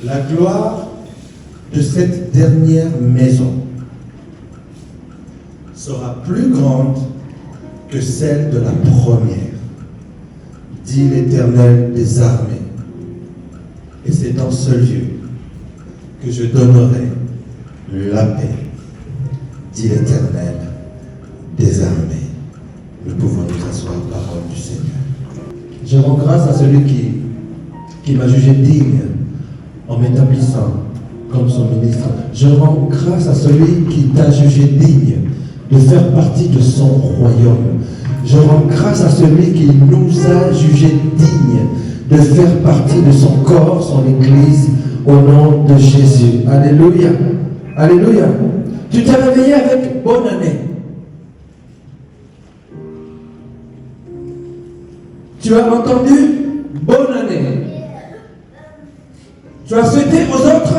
La gloire de cette dernière maison sera plus grande que celle de la première, dit l'Éternel des armées. Et c'est dans ce lieu que je donnerai la paix, dit l'Éternel des armées. Nous pouvons nous asseoir, parole du Seigneur. Je rends grâce à celui qui m'a jugé digne en m'établissant comme son ministre. Je rends grâce à celui qui t'a jugé digne de faire partie de son royaume. Je rends grâce à celui qui nous a jugés dignes de faire partie de son corps, son Église, au nom de Jésus. Alléluia. Alléluia. Tu t'es réveillé avec bonne année. Tu as entendu bonne année. Tu as souhaité aux autres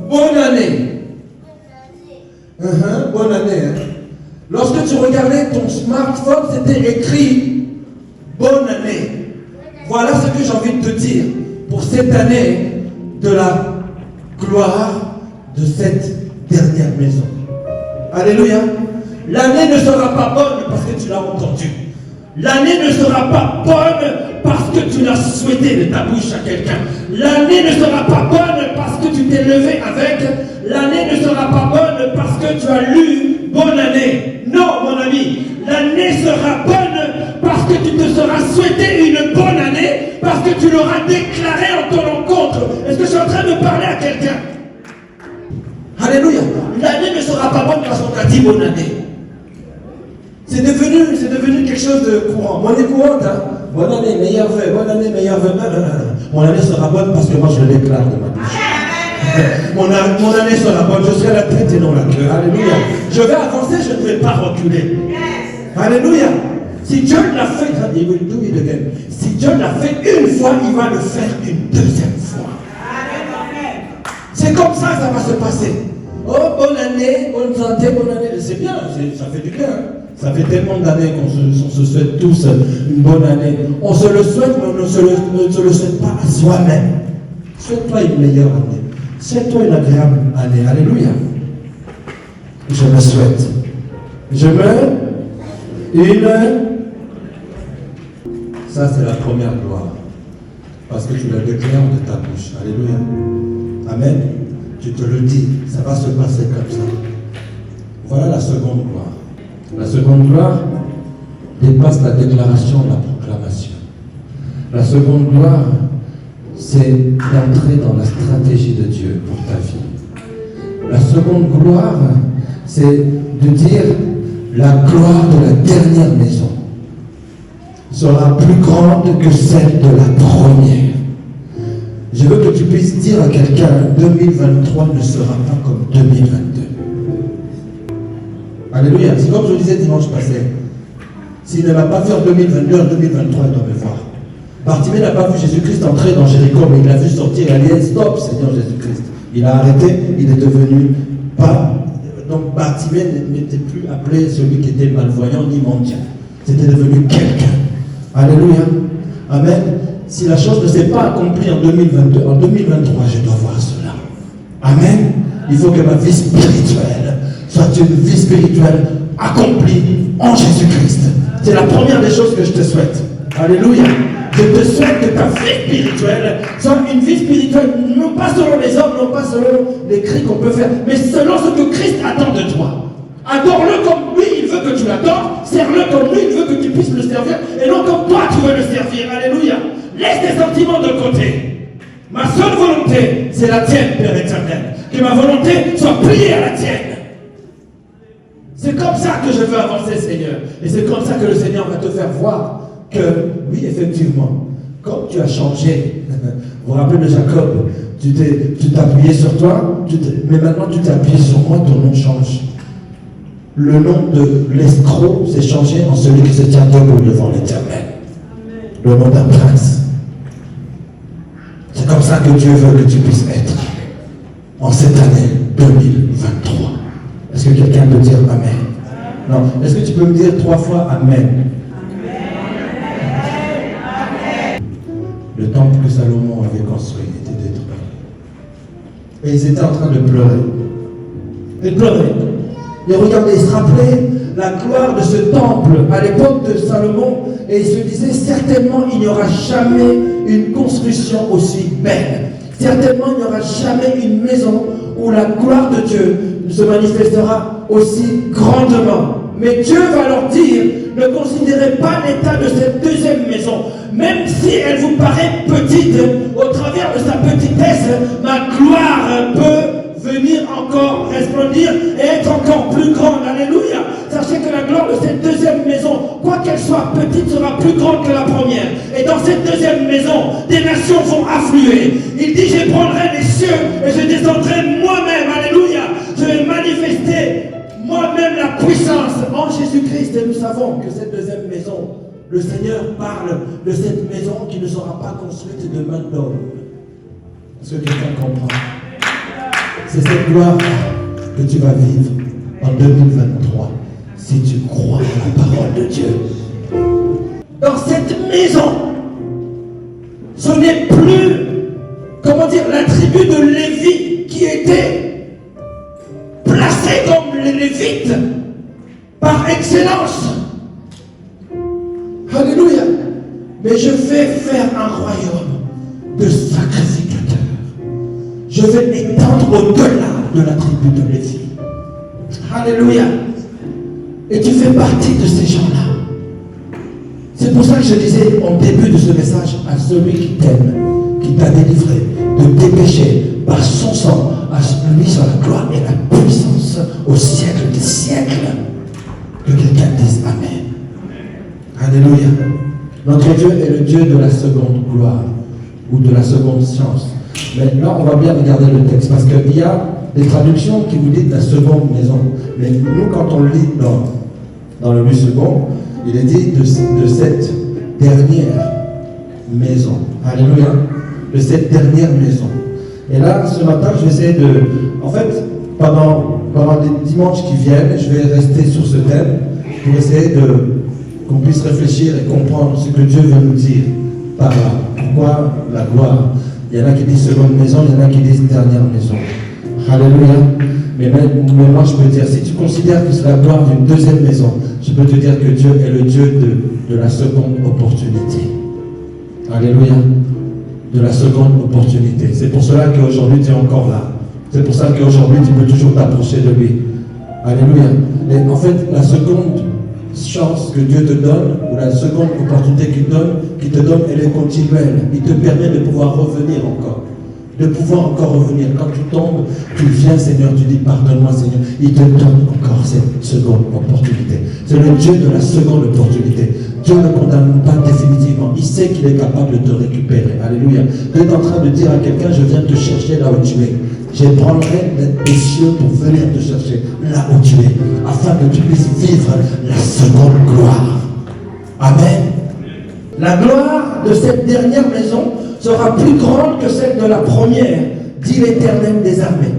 bonne année. Bonne année. Hein? Lorsque tu regardais ton smartphone, c'était écrit bonne année. Voilà ce que j'ai envie de te dire pour cette année de la gloire de cette dernière maison. Alléluia. L'année ne sera pas bonne parce que tu l'as entendu. L'année ne sera pas bonne parce que tu l'as souhaité de ta bouche à quelqu'un. L'année ne sera pas bonne parce que tu t'es levé avec. L'année ne sera pas bonne parce que tu as lu bonne année. Non, mon ami. L'année sera bonne parce que tu te seras souhaité une bonne année, parce que tu l'auras déclaré en ton encontre. Est-ce que je suis en train de parler à quelqu'un? Alléluia. L'année ne sera pas bonne parce qu'on t'a dit bonne année. C'est devenu quelque chose de courant. Monnaie courante, hein? Bonne année, meilleur vœu, bonne année, meilleur vœu. Mon année sera bonne parce que moi je le déclare de ma bouche. Mon année sera bonne, je serai la tête et non la queue. Alléluia. Je vais avancer, je ne vais pas reculer. Alléluia. Si Dieu l'a fait, il will do it again. Si Dieu l'a fait une fois, il va le faire une deuxième fois. C'est comme ça que ça va se passer. Oh, bonne année, bonne santé, bonne année. C'est bien, ça fait du bien. Ça fait tellement d'années qu'on se souhaite tous une bonne année. On se le souhaite, mais on ne se le souhaite pas à soi-même. Souhaite-toi une meilleure année. Souhaite-toi une agréable année. Alléluia. Je me souhaite. Ça, c'est la première gloire. Parce que tu la déclares de ta bouche. Alléluia. Amen. Tu te le dis. Ça va se passer comme ça. Voilà la seconde gloire. La seconde gloire dépasse la déclaration et la proclamation. La seconde gloire, c'est d'entrer dans la stratégie de Dieu pour ta vie. La seconde gloire, c'est de dire la gloire de la dernière maison sera plus grande que celle de la première. Je veux que tu puisses dire à quelqu'un, 2023 ne sera pas comme 2022. Alléluia. C'est comme je disais dimanche passé. S'il ne va pas faire 2022, en 2023, il doit me voir. Bartimée n'a pas vu Jésus-Christ entrer dans Jéricho, mais il l'a vu sortir et aller, stop, Seigneur Jésus-Christ. Il a arrêté, il est devenu pas. Donc Bartimée n'était plus appelé celui qui était malvoyant ni mendiant. C'était devenu quelqu'un. Alléluia. Amen. Si la chose ne s'est pas accomplie en 2022, en 2023, je dois voir cela. Amen. Il faut que ma vie spirituelle soit une vie spirituelle accomplie en Jésus-Christ. C'est la première des choses que je te souhaite. Alléluia. Je te souhaite que ta vie spirituelle soit une vie spirituelle, non pas selon les hommes, non pas selon les cris qu'on peut faire, mais selon ce que Christ attend de toi. Adore-le comme lui, il veut que tu l'adores. Serre-le comme lui, il veut que tu puisses le servir. Et non comme toi, tu veux le servir. Alléluia. Laisse tes sentiments de côté. Ma seule volonté, c'est la tienne, Père éternel. Que ma volonté soit pliée à la tienne. C'est comme ça que je veux avancer, Seigneur. Et c'est comme ça que le Seigneur va te faire voir que, oui, effectivement, comme tu as changé, vous vous rappelez de Jacob, tu t'es appuyé sur toi, mais maintenant tu t'es appuyé sur moi, ton nom change. Le nom de l'escroc s'est changé en celui qui se tient debout devant l'Éternel. Le nom d'un prince. C'est comme ça que Dieu veut que tu puisses être en cette année 2023. Est-ce que quelqu'un peut dire Amen? Non. Est-ce que tu peux me dire 3 fois Amen? Le temple que Salomon avait construit était détruit. Et ils étaient en train de pleurer. Ils pleuraient. Et regardez, ils se rappelaient la gloire de ce temple à l'époque de Salomon. Et ils se disaient, certainement, il n'y aura jamais une construction aussi belle. Certainement, il n'y aura jamais une maison où la gloire de Dieu se manifestera aussi grandement. Mais Dieu va leur dire, ne considérez pas l'état de cette deuxième maison. Même si elle vous paraît petite, au travers de sa petitesse, ma gloire peut venir encore resplendir et être encore plus grande. Alléluia. Sachez que la gloire de cette deuxième maison, quoi qu'elle soit petite, sera plus grande que la première. Et dans cette deuxième maison, des nations vont affluer. Il dit, je prendrai les cieux et je descendrai moi-même. Alléluia. Je vais manifester moi-même la puissance en Jésus-Christ. Et nous savons que cette deuxième maison, le Seigneur parle de cette maison qui ne sera pas construite de main d'homme. Est-ce que quelqu'un comprend? C'est cette gloire que tu vas vivre en 2023 si tu crois à la parole de Dieu. Dans cette maison, ce n'est plus, comment dire, la tribu de Lévi qui était placée comme les Lévites par excellence. Alléluia. Mais je vais faire un royaume de sacrificateurs. Je vais étendre au-delà de la tribu de Lévi. Alléluia. Et tu fais partie de ces gens-là. C'est pour ça que je disais en début de ce message à celui qui t'aime, qui t'a délivré de tes péchés par son sang, à lui sur la gloire et la puissance au siècle des siècles. Que quelqu'un dise Amen. Alléluia. Notre Dieu est le Dieu de la seconde gloire ou de la seconde science. Mais là, on va bien regarder le texte parce qu'il y a des traductions qui vous disent la seconde maison. Mais nous, quand on lit dans le 8 secondes, il est dit de cette dernière maison. Alléluia. De cette dernière maison. Et là, ce matin, je vais essayer de... En fait, pendant les dimanches qui viennent, je vais rester sur ce thème pour essayer qu'on puisse réfléchir et comprendre ce que Dieu veut nous dire par là. Pourquoi la gloire? Il y en a qui disent seconde maison, il y en a qui disent dernière maison. Alléluia. Mais moi, je peux dire, si tu considères que c'est la gloire d'une deuxième maison, je peux te dire que Dieu est le Dieu de la seconde opportunité. Alléluia. De la seconde opportunité. C'est pour cela qu'aujourd'hui, tu es encore là. C'est pour ça qu'aujourd'hui, tu peux toujours t'approcher de lui. Alléluia. Et en fait, la seconde chance que Dieu te donne, ou la seconde opportunité qu'il te donne, elle est continuelle. Il te permet de pouvoir revenir encore. De pouvoir encore revenir. Quand tu tombes, tu viens, Seigneur, tu dis pardonne-moi, Seigneur. Il te donne encore cette seconde opportunité. C'est le Dieu de la seconde opportunité. Dieu ne condamne pas définitivement. Il sait qu'il est capable de te récupérer. Alléluia. Tu es en train de dire à quelqu'un, je viens te chercher là où tu es. Je prendrai des cieux pour venir te chercher là où tu es, afin que tu puisses vivre la seconde gloire. Amen. La gloire de cette dernière maison sera plus grande que celle de la première, dit l'Éternel des armées.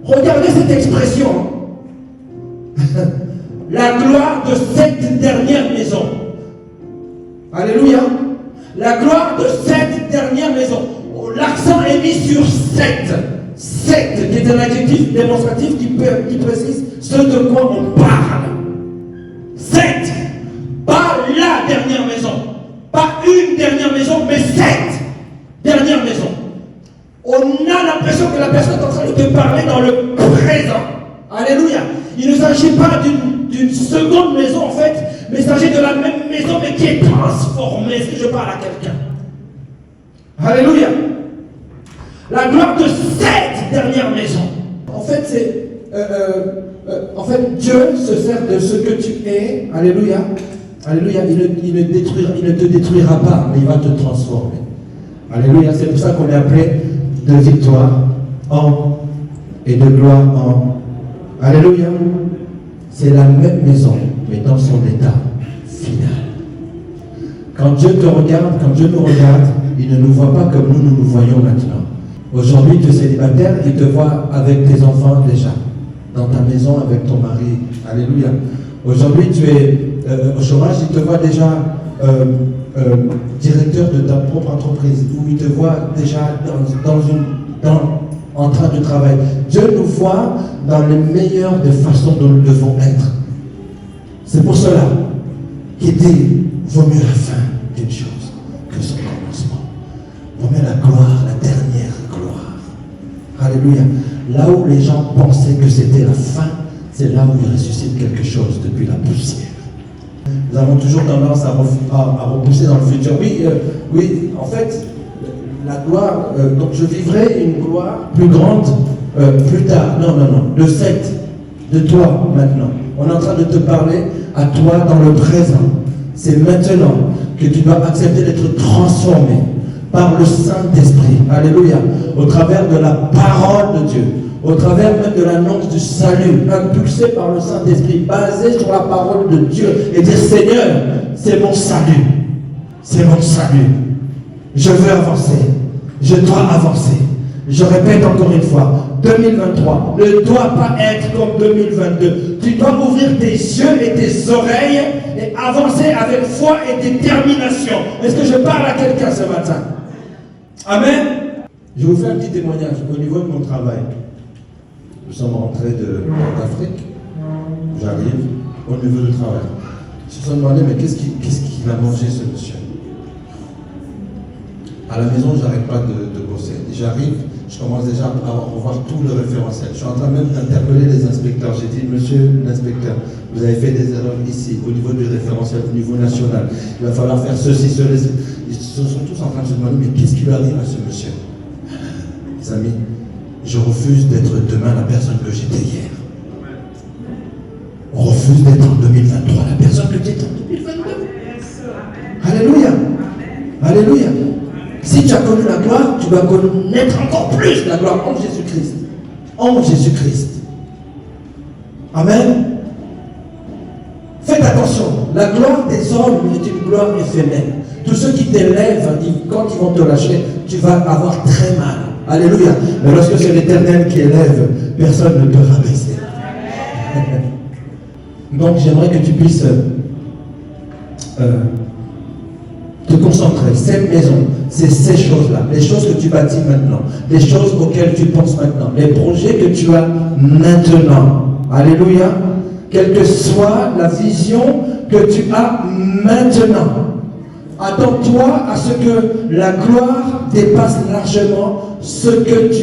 Regardez cette expression. La gloire de cette dernière maison. Alléluia. La gloire de cette dernière maison. L'accent est mis sur cette. Cette, qui est un adjectif démonstratif qui précise ce de quoi on parle. Cette. Pas la dernière maison. Pas une dernière maison, mais cette dernière maison. On a l'impression que la personne est en train de te parler dans le présent. Alléluia. Il ne s'agit pas d'une seconde maison en fait, mais il s'agit de la même maison mais qui est transformée. Est-ce que je parle à quelqu'un? Alléluia. La gloire de cette dernière maison. En fait, Dieu se sert de ce que tu es. Alléluia. Alléluia. Il ne te détruira pas, mais il va te transformer. Alléluia. C'est pour ça qu'on est appelé de victoire en et de gloire en. Alléluia. C'est la même maison, mais dans son état final. Quand Dieu te regarde, quand Dieu nous regarde, il ne nous voit pas comme nous nous voyons maintenant. Aujourd'hui, tu es célibataire, il te voit avec tes enfants déjà, dans ta maison avec ton mari. Alléluia. Aujourd'hui, tu es au chômage, il te voit déjà directeur de ta propre entreprise, où il te voit déjà en train de travailler. Dieu nous voit dans les meilleures des façons dont nous devons être. C'est pour cela qu'il dit, vaut mieux la fin d'une chose que son commencement. Vaut mieux la gloire, la dernière gloire. Alléluia. Là où les gens pensaient que c'était la fin, c'est là où il ressuscite quelque chose depuis la poussière. Nous avons toujours tendance à repousser dans le futur. Oui, en fait, la gloire, donc je vivrai une gloire plus grande plus tard. Non, de de toi maintenant. On est en train de te parler à toi dans le présent. C'est maintenant que tu dois accepter d'être transformé par le Saint-Esprit. Alléluia. Au travers de la parole de Dieu. Au travers même de l'annonce du salut, impulsé par le Saint-Esprit, basé sur la parole de Dieu, et dire Seigneur, c'est mon salut, c'est mon salut. Je veux avancer, je dois avancer. Je répète encore une fois, 2023 ne doit pas être comme 2022. Tu dois ouvrir tes yeux et tes oreilles et avancer avec foi et détermination. Est-ce que je parle à quelqu'un ce matin? Amen. Je vais vous faire un petit témoignage au niveau de mon travail. Nous sommes rentrés d'Afrique, j'arrive au niveau du travail. Je me suis demandé, mais qu'est-ce qu'il a mangé ce monsieur? À la maison, je n'arrête pas de bosser. J'arrive, je commence déjà à revoir tout le référentiel. Je suis en train même d'interpeller les inspecteurs. J'ai dit, monsieur l'inspecteur, vous avez fait des erreurs ici, au niveau du référentiel, au niveau national. Il va falloir faire ceci, cela. Ils sont tous en train de se demander, mais qu'est-ce qui lui arrive à ce monsieur? Les amis, je refuse d'être demain la personne que j'étais hier. On refuse d'être en 2023 la personne que j'étais en 2022. Alléluia. Alléluia. Si tu as connu la gloire, tu dois connaître encore plus la gloire en Jésus-Christ. En Jésus-Christ. Amen. Faites attention. La gloire des hommes est une gloire éphémère. Tous ceux qui t'élèvent, quand ils vont te lâcher, tu vas avoir très mal. Alléluia. Mais lorsque c'est l'Éternel qui élève, personne ne peut rabaisser. Donc j'aimerais que tu puisses te concentrer. Cette maison, c'est ces choses-là. Les choses que tu bâtis maintenant. Les choses auxquelles tu penses maintenant. Les projets que tu as maintenant. Alléluia. Quelle que soit la vision que tu as maintenant. Attends-toi à ce que la gloire dépasse largement ce que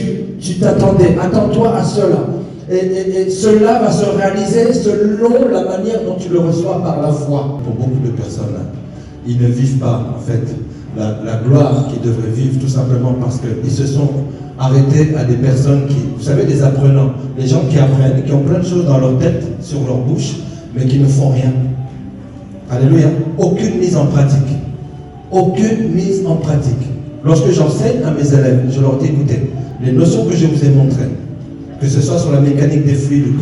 tu t'attendais. Attends-toi à cela. Et cela va se réaliser selon la manière dont tu le reçois par la foi. Pour beaucoup de personnes, ils ne vivent pas en fait la gloire qu'ils devraient vivre tout simplement parce qu'ils se sont arrêtés à des personnes qui, vous savez, des apprenants, des gens qui apprennent, qui ont plein de choses dans leur tête, sur leur bouche, mais qui ne font rien. Alléluia. Aucune mise en pratique. Aucune mise en pratique. Lorsque j'enseigne à mes élèves, je leur dis, écoutez, les notions que je vous ai montrées, que ce soit sur la mécanique des fluides,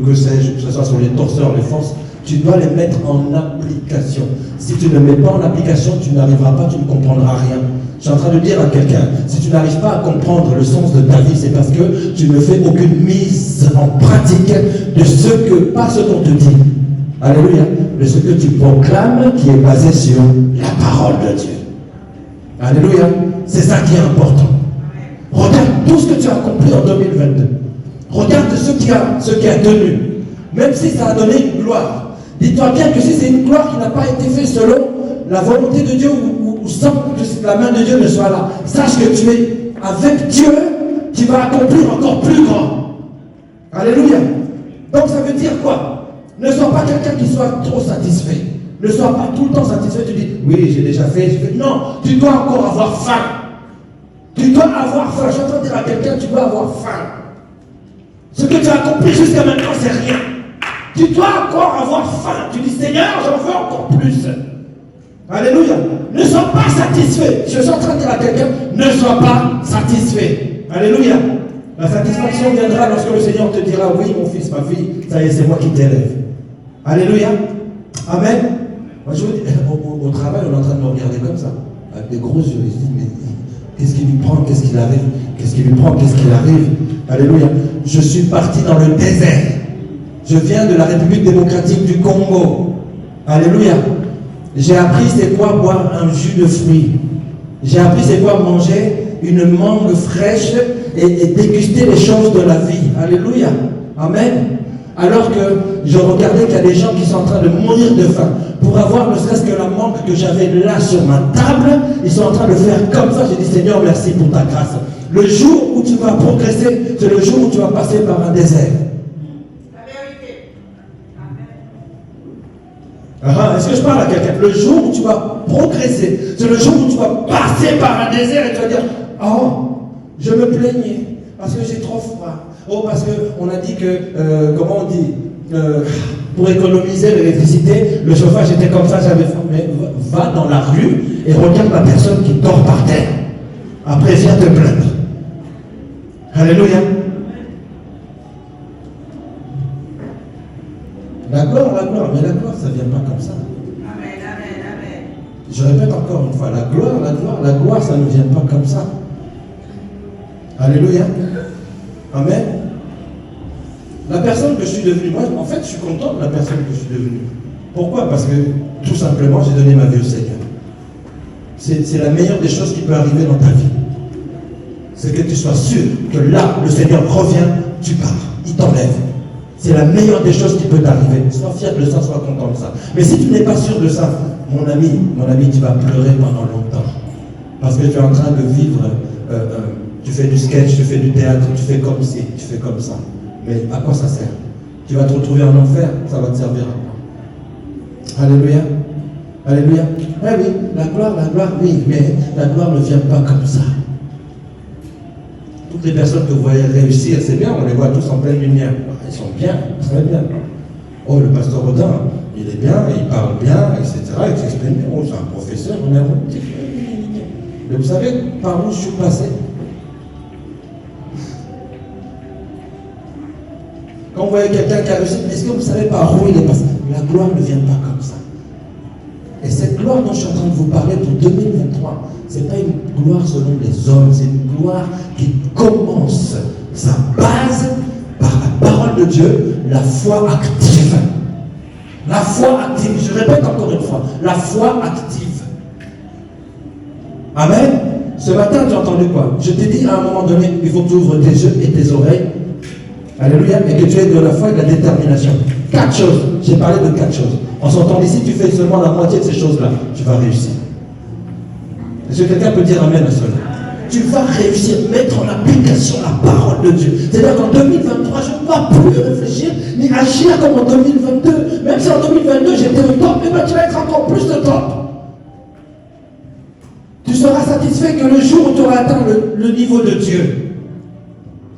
que sais-je, que ce soit sur les torseurs, les forces, tu dois les mettre en application. Si tu ne mets pas en application, tu n'arriveras pas, tu ne comprendras rien. Je suis en train de dire à quelqu'un, si tu n'arrives pas à comprendre le sens de ta vie, c'est parce que tu ne fais aucune mise en pratique de ce que, pas ce qu'on te dit. Alléluia. De ce que tu proclames qui est basé sur la parole de Dieu. Alléluia. C'est ça qui est important. Regarde tout ce que tu as accompli en 2022. Regarde ce qui a tenu. Même si ça a donné une gloire. Dis-toi bien que si c'est une gloire qui n'a pas été faite selon la volonté de Dieu ou sans que la main de Dieu ne soit là, sache que tu es avec Dieu, tu vas accomplir encore plus grand. Alléluia. Donc ça veut dire quoi? Ne sois pas quelqu'un qui soit trop satisfait. Ne sois pas tout le temps satisfait. Tu dis, oui, j'ai déjà fait. Non, tu dois encore avoir faim. Tu dois avoir faim. Je suis en train de dire à quelqu'un, tu dois avoir faim. Ce que tu as accompli jusqu'à maintenant, c'est rien. Tu dois encore avoir faim. Tu dis, Seigneur, j'en veux encore plus. Alléluia. Ne sois pas satisfait. Je suis en train de dire à quelqu'un, ne sois pas satisfait. Alléluia. La satisfaction viendra lorsque le Seigneur te dira, oui, mon fils, ma fille, ça y est, c'est moi qui t'élève. Alléluia. Amen. Moi, je vous dis, au travail, on est en train de me regarder comme ça, avec des gros yeux. Ils se disent, mais qu'est-ce qui lui prend? Qu'est-ce qu'il arrive? Qu'est-ce qui lui prend? Qu'est-ce qu'il arrive? Alléluia. Je suis parti dans le désert. Je viens de la République démocratique du Congo. Alléluia. J'ai appris c'est quoi boire un jus de fruits. J'ai appris c'est quoi manger une mangue fraîche et déguster les choses de la vie. Alléluia. Amen. Alors que je regardais qu'il y a des gens qui sont en train de mourir de faim. Pour avoir ne serait-ce que la mangue que j'avais là sur ma table, ils sont en train de faire comme ça. J'ai dit Seigneur, merci pour ta grâce. Le jour où tu vas progresser, c'est le jour où tu vas passer par un désert. La vérité. Amen. Est-ce que je parle à quelqu'un? Le jour où tu vas progresser, c'est le jour où tu vas passer par un désert et tu vas dire, oh, je me plaignais parce que j'ai trop froid. Oh, parce qu'on a dit que, comment on dit, pour économiser l'électricité, le chauffage était comme ça, j'avais faim. Mais va dans la rue et regarde la personne qui dort par terre. Après, viens te plaindre. Alléluia. La gloire, mais la gloire, ça ne vient pas comme ça. Amen, amen, amen. Je répète encore une fois, la gloire, ça ne vient pas comme ça. Alléluia. Amen. La personne que je suis devenu, moi, en fait, je suis content de la personne que je suis devenu. Pourquoi? Parce que, tout simplement, j'ai donné ma vie au Seigneur. C'est la meilleure des choses qui peut arriver dans ta vie. C'est que tu sois sûr que là, le Seigneur revient, tu pars, il t'enlève. C'est la meilleure des choses qui peut t'arriver. Sois fier de ça, sois content de ça. Mais si tu n'es pas sûr de ça, mon ami, tu vas pleurer pendant longtemps. Parce que tu es en train de vivre, tu fais du sketch, tu fais du théâtre, tu fais comme ci, tu fais comme ça. Mais à quoi ça sert? Tu vas te retrouver en enfer, ça va te servir à quoi? Alléluia. Alléluia. Oui, oui, la gloire, oui, mais la gloire ne vient pas comme ça. Toutes les personnes que vous voyez réussir, c'est bien, on les voit tous en pleine lumière. Ils sont bien, très bien. Oh, le pasteur Rodin, il est bien, il parle bien, etc. Il s'exprime bien. Oh, c'est un professeur, on est un petit peu. Mais vous savez par où je suis passé? Quand vous voyez quelqu'un qui a réussi, est-ce que vous savez par où il est passé? La gloire ne vient pas comme ça. Et cette gloire dont je suis en train de vous parler pour 2023, ce n'est pas une gloire selon les hommes, c'est une gloire qui commence sa base par la parole de Dieu, la foi active. La foi active, je répète encore une fois, la foi active. Amen. Ce matin, tu as entendu quoi? Je t'ai dit à un moment donné, il faut que tu ouvres tes yeux et tes oreilles. Alléluia. Et que tu aies de la foi et de la détermination. 4 choses. J'ai parlé de 4 choses. En sortant d'ici, tu fais seulement la moitié de ces choses-là. Tu vas réussir. Est-ce que quelqu'un peut dire amen à cela? Tu vas réussir, mettre en application la parole de Dieu. C'est-à-dire qu'en 2023, je ne vais plus réfléchir ni agir comme en 2022. Même si en 2022, j'étais au top, mais tu vas être encore plus de top. Tu seras satisfait que le jour où tu auras atteint le niveau de Dieu.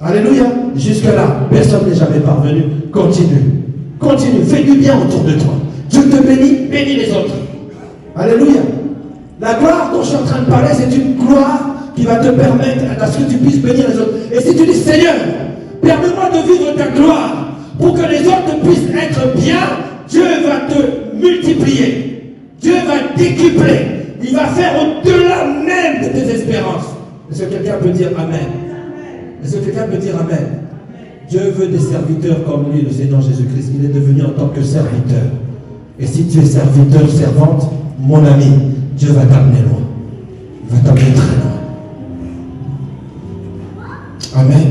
Alléluia. Jusque-là, personne n'est jamais parvenu. Continue. Continue. Fais du bien autour de toi. Dieu te bénit, bénis les autres. Alléluia. La gloire dont je suis en train de parler, c'est une gloire qui va te permettre à ce que tu puisses bénir les autres. Et si tu dis, Seigneur, permets-moi de vivre ta gloire pour que les autres puissent être bien, Dieu va te multiplier. Dieu va décupler. Il va faire au-delà même de tes espérances. Est-ce que quelqu'un peut dire Amen? Est-ce que quelqu'un peut dire Amen? Dieu veut des serviteurs comme lui, le Seigneur Jésus-Christ. Il est devenu en tant que serviteur. Et si tu es serviteur, servante, mon ami, Dieu va t'amener loin. Il va t'amener très loin. Amen.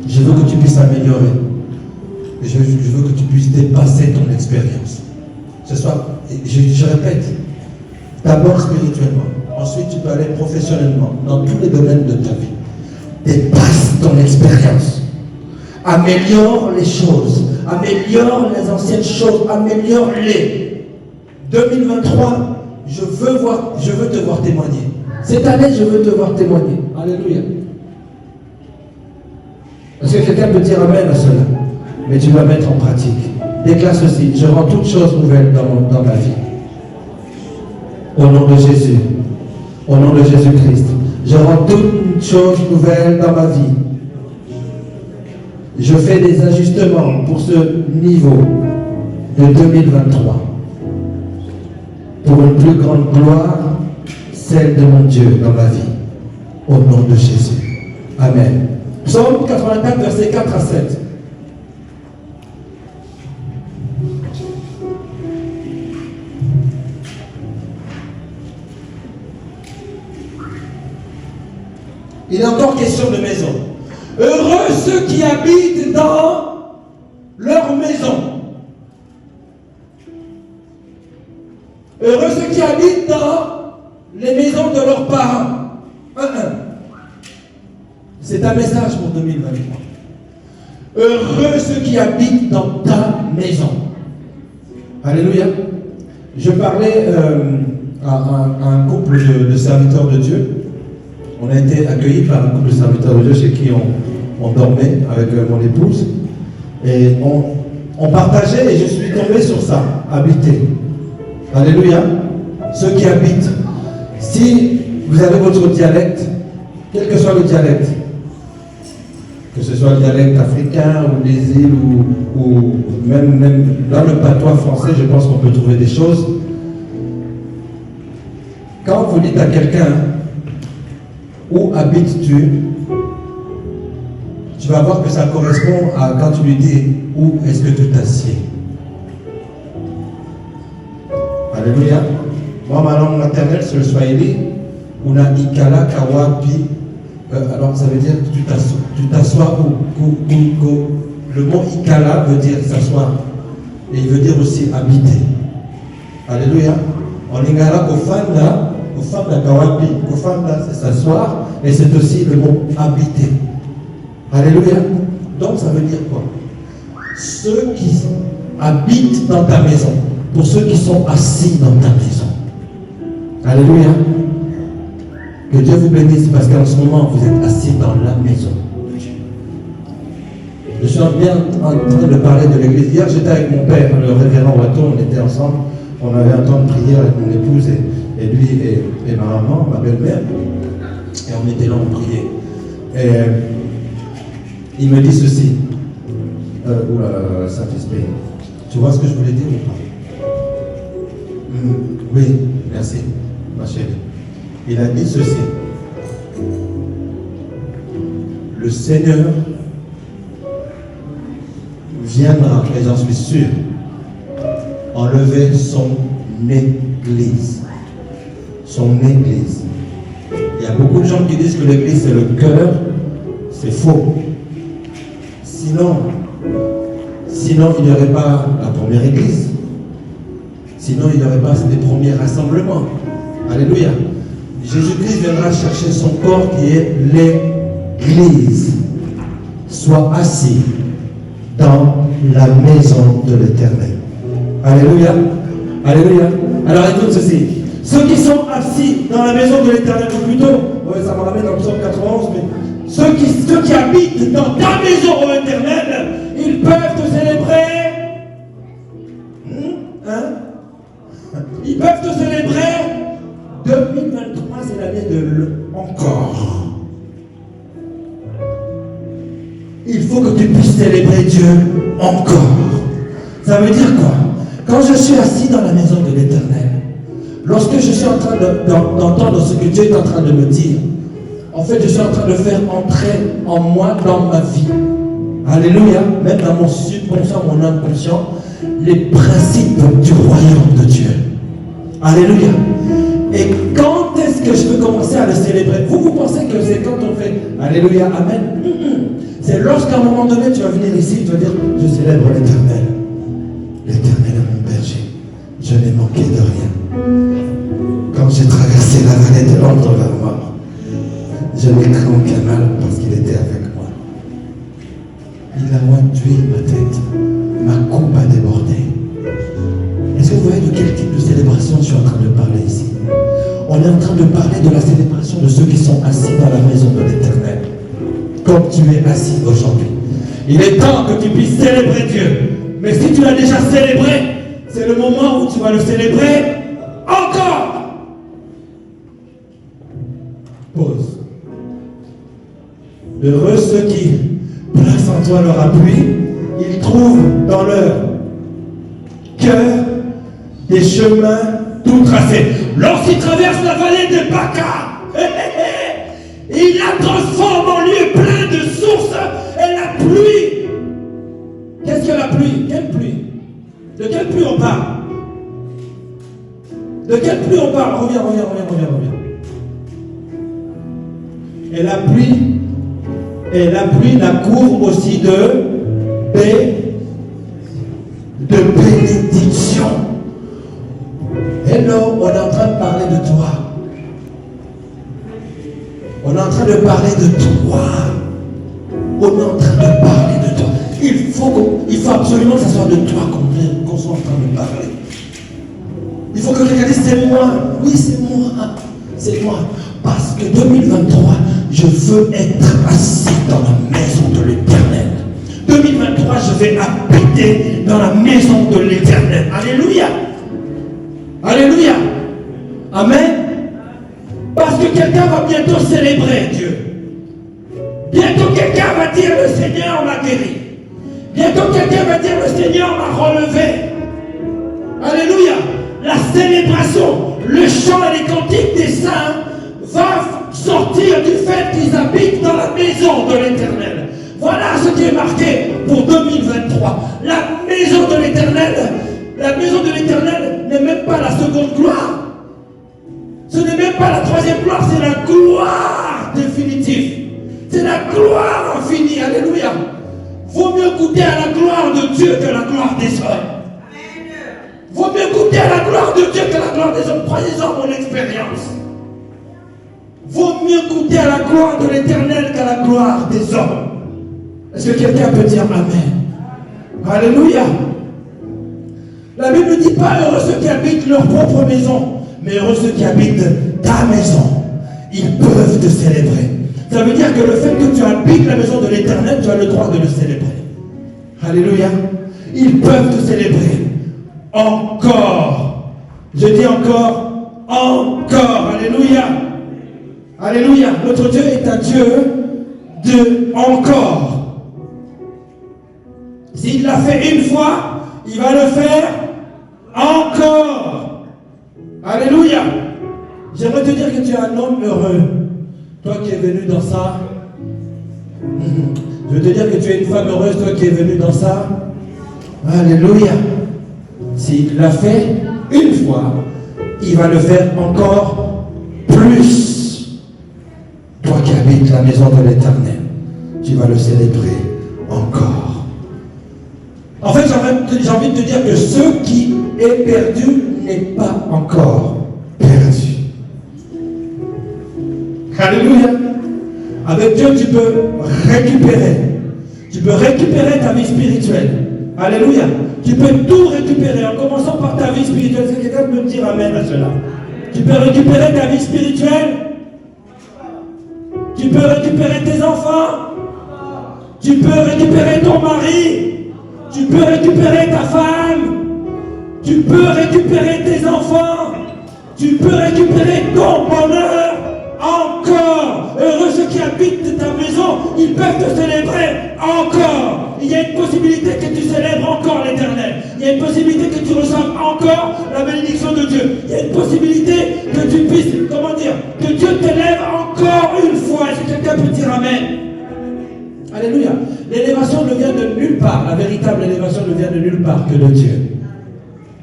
Je veux que tu puisses améliorer. Je veux que tu puisses dépasser ton expérience. Ce soir, je répète, d'abord spirituellement. Ensuite, tu peux aller professionnellement dans tous les domaines de ta vie. Dépasse ton expérience. Améliore les choses. Améliore les anciennes choses. Améliore-les. 2023, je veux te voir témoigner. Cette année, je veux te voir témoigner. Alléluia. Est-ce que quelqu'un peut dire Amen à cela? Mais tu vas mettre en pratique. Déclare ceci. Je rends toutes choses nouvelles dans ma vie. Au nom de Jésus. Au nom de Jésus-Christ. Je rends toutes choses nouvelles dans ma vie. Je fais des ajustements pour ce niveau de 2023. Pour une plus grande gloire, celle de mon Dieu dans ma vie. Au nom de Jésus. Amen. Psaume 84, versets 4 à 7. Il est encore question de maison. Heureux ceux qui habitent dans leur maison. Heureux ceux qui habitent dans les maisons de leurs parents. C'est un message pour 2023. Heureux ceux qui habitent dans ta maison. Alléluia. Je parlais à un couple de serviteurs de Dieu. On a été accueillis par un couple de serviteurs de Dieu chez qui on dormait avec mon épouse. Et on partageait et je suis tombé sur ça. Habiter. Alléluia. Ceux qui habitent. Si vous avez votre dialecte, quel que soit le dialecte, que ce soit le dialecte africain ou des îles ou même dans le patois français, je pense qu'on peut trouver des choses. Quand vous dites à quelqu'un où habites-tu, tu vas voir que ça correspond à quand tu lui dis où est-ce que tu t'assieds. Alléluia. Moi, ma langue maternelle, c'est le Swahili. Una ikala kawapi. Alors, ça veut dire que tu t'assois où. Le mot ikala veut dire s'asseoir. Et il veut dire aussi habiter. Alléluia. En lingala, kofanda kawapi. Kofanda, c'est s'asseoir. Et c'est aussi le mot habiter. Alléluia. Donc, ça veut dire quoi? Ceux qui habitent dans ta maison. Pour ceux qui sont assis dans ta maison. Alléluia. Que Dieu vous bénisse parce qu'en ce moment, vous êtes assis dans la maison de Dieu. Je suis bien en train de parler de l'église. Hier, j'étais avec mon père, le révérend Watton, on était ensemble. On avait un temps de prière avec mon épouse et lui et ma maman, ma belle-mère. Et on était là, on priait. Et il me dit ceci. Oula, Saint-Esprit. Tu vois ce que je voulais dire ou pas? Oui, merci, ma chérie. Il a dit ceci. Le Seigneur viendra, et j'en suis sûr, enlever son église. Son église. Il y a beaucoup de gens qui disent que l'église c'est le cœur. C'est faux. Sinon, il n'y aurait pas la première église. Sinon, il n'y aurait pas des premiers rassemblements. Alléluia. Jésus-Christ viendra chercher son corps qui est l'église. Sois assis dans la maison de l'Éternel. Alléluia. Alléluia. Alors écoute ceci. Ceux qui sont assis dans la maison de l'Éternel, ou plutôt, ça me ramène dans le psaume 91, mais ceux qui habitent dans ta maison, ô Éternel, ils peuvent te célébrer. Ils peuvent te célébrer. 2023, c'est l'année de encore. Il faut que tu puisses célébrer Dieu encore. Ça veut dire quoi? Quand je suis assis dans la maison de l'Éternel, lorsque je suis en train d'entendre ce que Dieu est en train de me dire, en fait, je suis en train de faire entrer en moi, dans ma vie. Alléluia. Même dans mon subconscient, mon inconscient, les principes du royaume de Dieu. Alléluia. Et quand est-ce que je peux commencer à le célébrer? Vous pensez que c'est quand on fait Alléluia, Amen? C'est lorsqu'à un moment donné, tu vas venir ici, tu vas dire, je célèbre l'Éternel. L'Éternel est mon berger. Je n'ai manqué de rien. Quand j'ai traversé la vallée de l'ombre de la mort, je n'ai craint aucun mal parce qu'il était avec moi. Il a oint ma tête. Ma coupe a débordé. Est-ce que vous voyez de quel type de célébration je suis en train de parler ici? On est en train de parler de la célébration de ceux qui sont assis dans la maison de l'Éternel. Comme tu es assis aujourd'hui. Il est temps que tu puisses célébrer Dieu. Mais si tu l'as déjà célébré, c'est le moment où tu vas le célébrer encore. Pause. Heureux ceux qui placent en toi leur appui. Ils trouvent dans leur cœur des chemins tout tracés. Lorsqu'ils traversent la vallée de Baca, il la transforme en lieu plein de sources. Et la pluie. Qu'est-ce que la pluie? Quelle pluie? De quelle pluie on parle? De quelle pluie on parle? Reviens. Et la pluie la couvre aussi de bénédiction. Hello, on est en train de parler de toi. On est en train de parler de toi. On est en train de parler de toi. Il faut absolument que ce soit de toi qu'on soit en train de parler. Il faut que quelqu'un dise c'est moi. Oui, c'est moi. C'est moi. Parce que 2023, je veux être assis dans la maison de l'Éternel. 2023, je vais habiter dans la maison de l'Éternel. Alléluia. Alléluia. Amen. Parce que quelqu'un va bientôt célébrer Dieu. Bientôt quelqu'un va dire le Seigneur m'a guéri. Bientôt quelqu'un va dire le Seigneur m'a relevé. Alléluia. La célébration, le chant et les cantiques des saints va sortir du fait qu'ils habitent dans la maison de l'Éternel. Voilà ce qui est marqué pour 2023. La maison de l'Éternel n'est même pas la seconde gloire. Ce n'est même pas la troisième gloire, c'est la gloire définitive. C'est la gloire infinie. Alléluia. Vaut mieux goûter à la gloire de Dieu que la gloire des hommes. Vaut mieux goûter à la gloire de Dieu que la gloire des hommes. Croyez-en mon expérience. Vaut mieux goûter à la gloire de l'Éternel qu'à la gloire des hommes. Est-ce que quelqu'un peut dire Amen? Alléluia. La Bible ne dit pas heureux ceux qui habitent leur propre maison, mais heureux ceux qui habitent ta maison. Ils peuvent te célébrer. Ça veut dire que le fait que tu habites la maison de l'Éternel, tu as le droit de le célébrer. Alléluia. Ils peuvent te célébrer. Encore. Je dis encore. Encore. Alléluia. Alléluia. Notre Dieu est un Dieu de encore. S'il l'a fait une fois, il va le faire encore. Alléluia. J'aimerais te dire que tu es un homme heureux. Toi qui es venu dans ça. Je veux te dire que tu es une femme heureuse, toi qui es venu dans ça. Alléluia. S'il l'a fait une fois, il va le faire encore plus. Toi qui habites la maison de l'Éternel, tu vas le célébrer encore. En fait, j'ai envie de te dire que ce qui est perdu n'est pas encore perdu. Alléluia. Avec Dieu, tu peux récupérer. Tu peux récupérer ta vie spirituelle. Alléluia. Tu peux tout récupérer en commençant par ta vie spirituelle. Est-ce que quelqu'un peut me dire amen à cela? Tu peux récupérer ta vie spirituelle. Tu peux récupérer tes enfants. Tu peux récupérer ton mari. Tu peux récupérer ta femme. Tu peux récupérer tes enfants. Tu peux récupérer ton bonheur. Encore. Heureux ceux qui habitent ta maison, ils peuvent te célébrer encore. Il y a une possibilité que tu célèbres encore l'Éternel. Il y a une possibilité que tu reçoives encore la bénédiction de Dieu. Il y a une possibilité que tu puisses, que Dieu t'élève encore une fois. Est-ce que quelqu'un peut dire amen? Alléluia. L'élévation ne vient de nulle part. La véritable élévation ne vient de nulle part que de Dieu.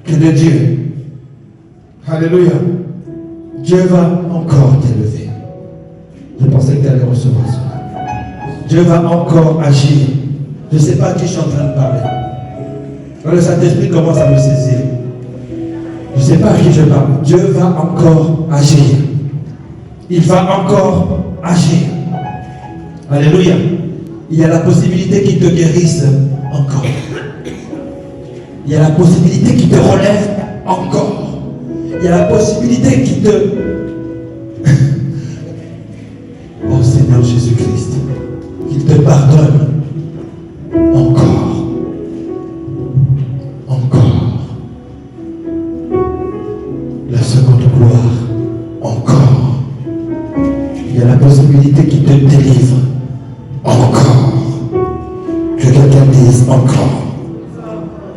Que de Dieu. Alléluia. Dieu va encore t'élever. Je pensais que tu allais recevoir cela. Dieu va encore agir. Je ne sais pas à qui je suis en train de parler. Quand le Saint-Esprit commence à me saisir, je ne sais pas à qui je parle. Dieu va encore agir. Il va encore agir. Alléluia. Il y a la possibilité qu'il te guérisse encore. Il y a la possibilité qu'il te relève encore. Il y a la possibilité qu'il te... Oh Seigneur Jésus-Christ, qu'il te pardonne encore. Encore. La seconde gloire, encore. Il y a la possibilité qu'il te délivre encore. Que quelqu'un dise encore.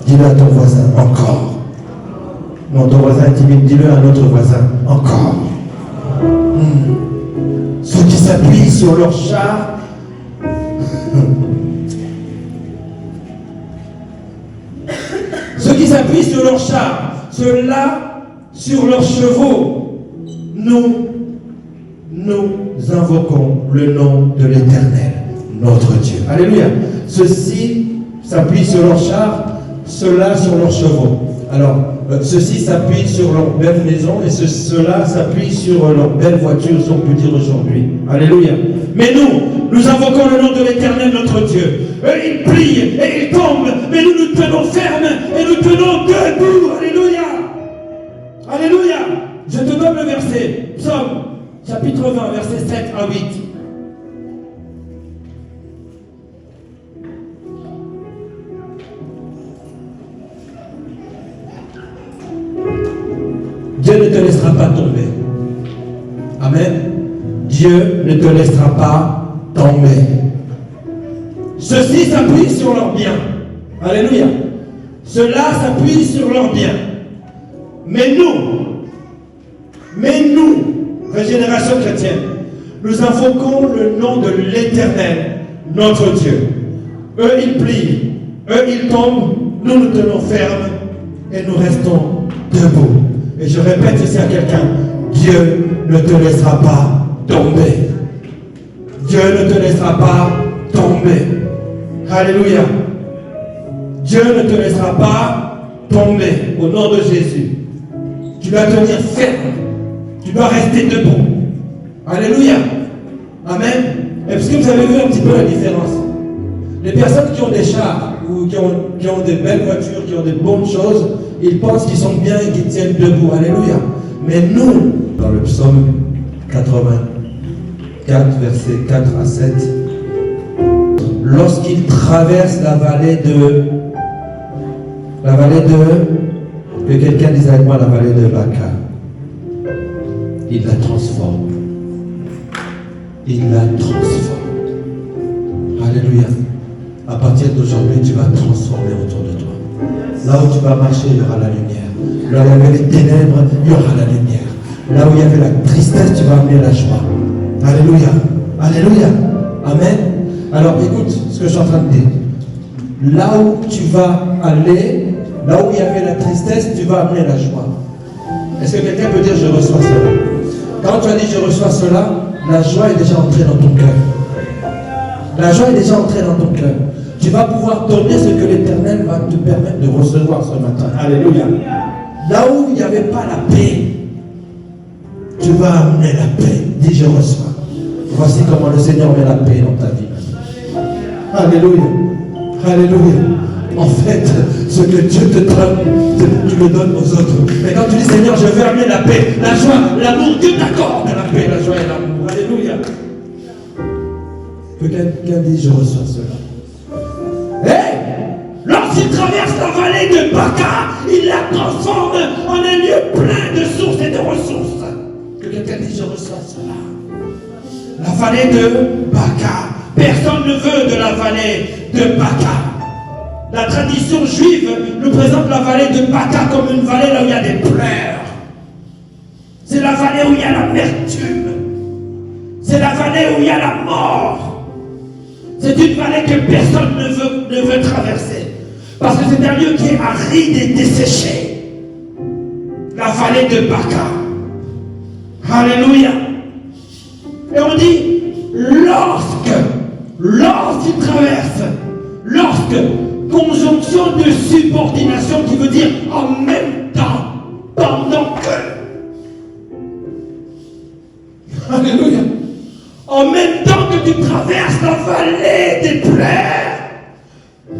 Dis-le à ton voisin, encore. Non, ton voisin est timide, dis-le à un autre voisin, encore. Ceux qui s'appuient sur leur char, ceux qui s'appuient sur leur char, ceux-là sur leurs chevaux, nous nous invoquons le nom de l'Éternel, notre Dieu. Alléluia. Ceux-ci s'appuient sur leurs chars, ceux-là sur leurs chevaux. Alors, ceux-ci s'appuient sur leur belle maison et ceux-là s'appuient sur leur belle voiture, si on peut dire aujourd'hui. Alléluia. Mais nous invoquons le nom de l'Éternel, notre Dieu. Eux, ils plient et ils tombent, mais nous nous tenons fermes et nous tenons debout. Alléluia. Alléluia. Je te donne le verset. Psaume, chapitre 20, versets 7 à 8. Dieu ne te laissera pas tomber. Amen. Dieu ne te laissera pas tomber. Ceux-ci s'appuient sur leurs biens. Alléluia. Ceux-là s'appuient sur leurs biens. Mais nous, régénération chrétienne, nous invoquons le nom de l'Éternel, notre Dieu. Eux, ils plient. Eux, ils tombent. Nous nous tenons fermes et nous restons debout. Et je répète ici à quelqu'un, Dieu ne te laissera pas tomber. Dieu ne te laissera pas tomber. Alléluia. Dieu ne te laissera pas tomber au nom de Jésus. Tu dois tenir ferme. Tu dois rester debout. Alléluia. Amen. Est-ce que vous avez vu un petit peu la différence? Les personnes qui ont des chars ou qui ont des belles voitures, qui ont des bonnes choses, ils pensent qu'ils sont bien et qu'ils tiennent debout. Alléluia. Mais nous, dans le psaume 84, versets 4 à 7, lorsqu'il traverse la vallée de, que quelqu'un dise avec moi, la vallée de Baca, il la transforme. Il la transforme. Alléluia. À partir d'aujourd'hui, tu vas transformer autour de toi. Là où tu vas marcher, il y aura la lumière. Là où il y avait les ténèbres, il y aura la lumière. Là où il y avait la tristesse, tu vas amener la joie. Alléluia. Alléluia. Amen. Alors écoute ce que je suis en train de dire. Là où tu vas aller, là où il y avait la tristesse, tu vas amener la joie. Est-ce que quelqu'un peut dire je reçois cela? Quand tu as dit je reçois cela, la joie est déjà entrée dans ton cœur. La joie est déjà entrée dans ton cœur. Tu vas pouvoir donner ce que l'Éternel va te permettre de recevoir ce matin. Alléluia. Là où il n'y avait pas la paix, tu vas amener la paix. Dis je reçois. Voici comment le Seigneur met la paix dans ta vie. Alléluia. Alléluia. En fait, ce que Dieu te donne, tu le donnes aux autres. Mais quand tu dis Seigneur, je veux amener la paix, la joie, l'amour, Dieu t'accorde la paix, la joie et l'amour. Alléluia. Que quelqu'un dise je reçois cela. Hey! Lorsqu'il traverse la vallée de Baca, il la transforme en un lieu plein de sources et de ressources. Que quelqu'un dise je reçois cela. La vallée de Baca. Personne ne veut de la vallée de Baca. La tradition juive nous présente la vallée de Baca comme une vallée là où il y a des pleurs. C'est la vallée où il y a l'amertume. C'est la vallée où il y a la mort. C'est une vallée que personne ne veut traverser. Parce que c'est un lieu qui est aride et desséché. La vallée de Baca. Alléluia. Et on dit, lorsqu'il traverse, conjonction de subordination qui veut dire en même temps, pendant que. Alléluia. En même temps que tu traverses la vallée des pleurs,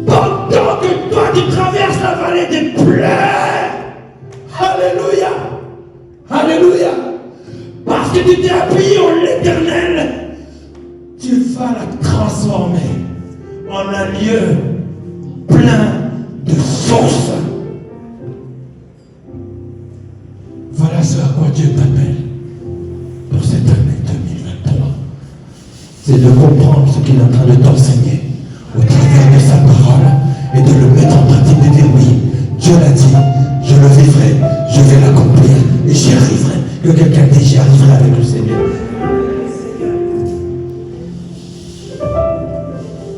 pendant que toi tu traverses la vallée des pleurs, alléluia, alléluia, parce que tu t'es appuyé en l'Éternel, tu vas la transformer en un lieu plein de sources. Voilà ce à quoi Dieu t'appelle pour cette année 2023. C'est de comprendre ce qu'il est en train de t'enseigner au travers de sa parole et de le mettre en pratique, de dire oui, Dieu l'a dit, je le vivrai, je vais l'accomplir et j'y arriverai. Que quelqu'un dise j'y arriverai avec le Seigneur.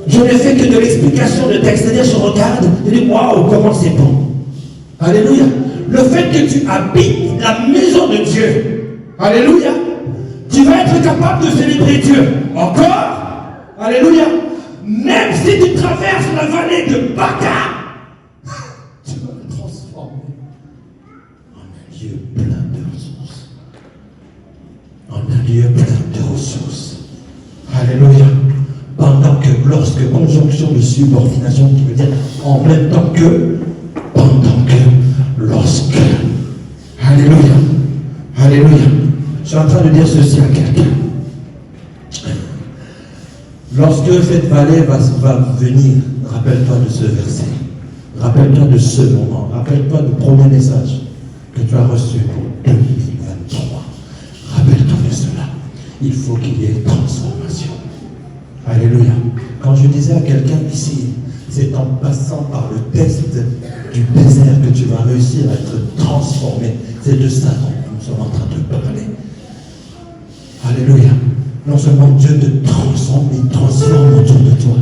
Je n'ai fait que de l'explication de texte, c'est-à-dire je regarde et je dis waouh, comment c'est bon. Alléluia. Le fait que tu habites la maison de Dieu, alléluia, Tu vas être capable de célébrer Dieu. Encore. Alléluia. Même si tu traverses la vallée de Baca, tu vas le transformer en un lieu plein de ressources. En un lieu plein de ressources. Alléluia. Pendant que, lorsque, conjonction de subordination qui veut dire en même temps que, pendant que, lorsque. Alléluia. Alléluia. Je suis en train de dire ceci à quelqu'un. Lorsque cette vallée va venir, rappelle-toi de ce verset. Rappelle-toi de ce moment. Rappelle-toi du premier message que tu as reçu pour 2023. Rappelle-toi de cela. Il faut qu'il y ait transformation. Alléluia. Quand je disais à quelqu'un ici, c'est en passant par le test du désert que tu vas réussir à être transformé. C'est de ça dont nous sommes en train de parler. Alléluia. Non seulement Dieu te transforme, il transforme autour de toi.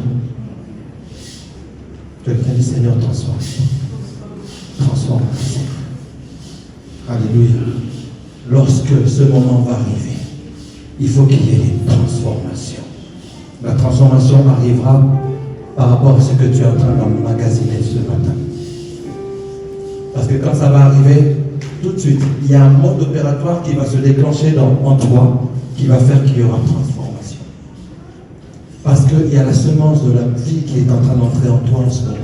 Quelqu'un dit Seigneur, transforme. Transforme. Alléluia. Lorsque ce moment va arriver, il faut qu'il y ait une transformation. La transformation arrivera par rapport à ce que tu es en train d'emmagasiner ce matin. Parce que quand ça va arriver, tout de suite, il y a un mode opératoire qui va se déclencher en toi, qui va faire qu'il y aura transformation. Parce qu'il y a la semence de la vie qui est en train d'entrer en toi en ce moment.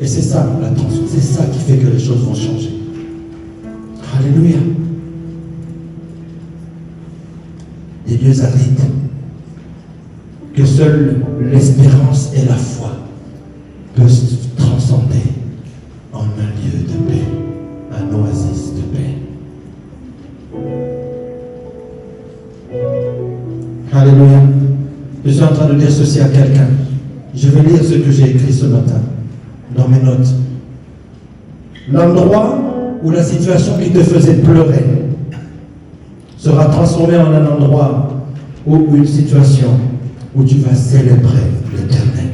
Et c'est ça, la transformation. C'est ça qui fait que les choses vont changer. Alléluia. Des lieux arides. Que seule l'espérance et la foi peuvent se transcender en un lieu de paix, un oasis de paix. Alléluia. Je suis en train de dire ceci à quelqu'un. Je vais lire ce que j'ai écrit ce matin dans mes notes. L'endroit où la situation qui te faisait pleurer sera transformée en un endroit ou une situation où tu vas célébrer l'Éternel.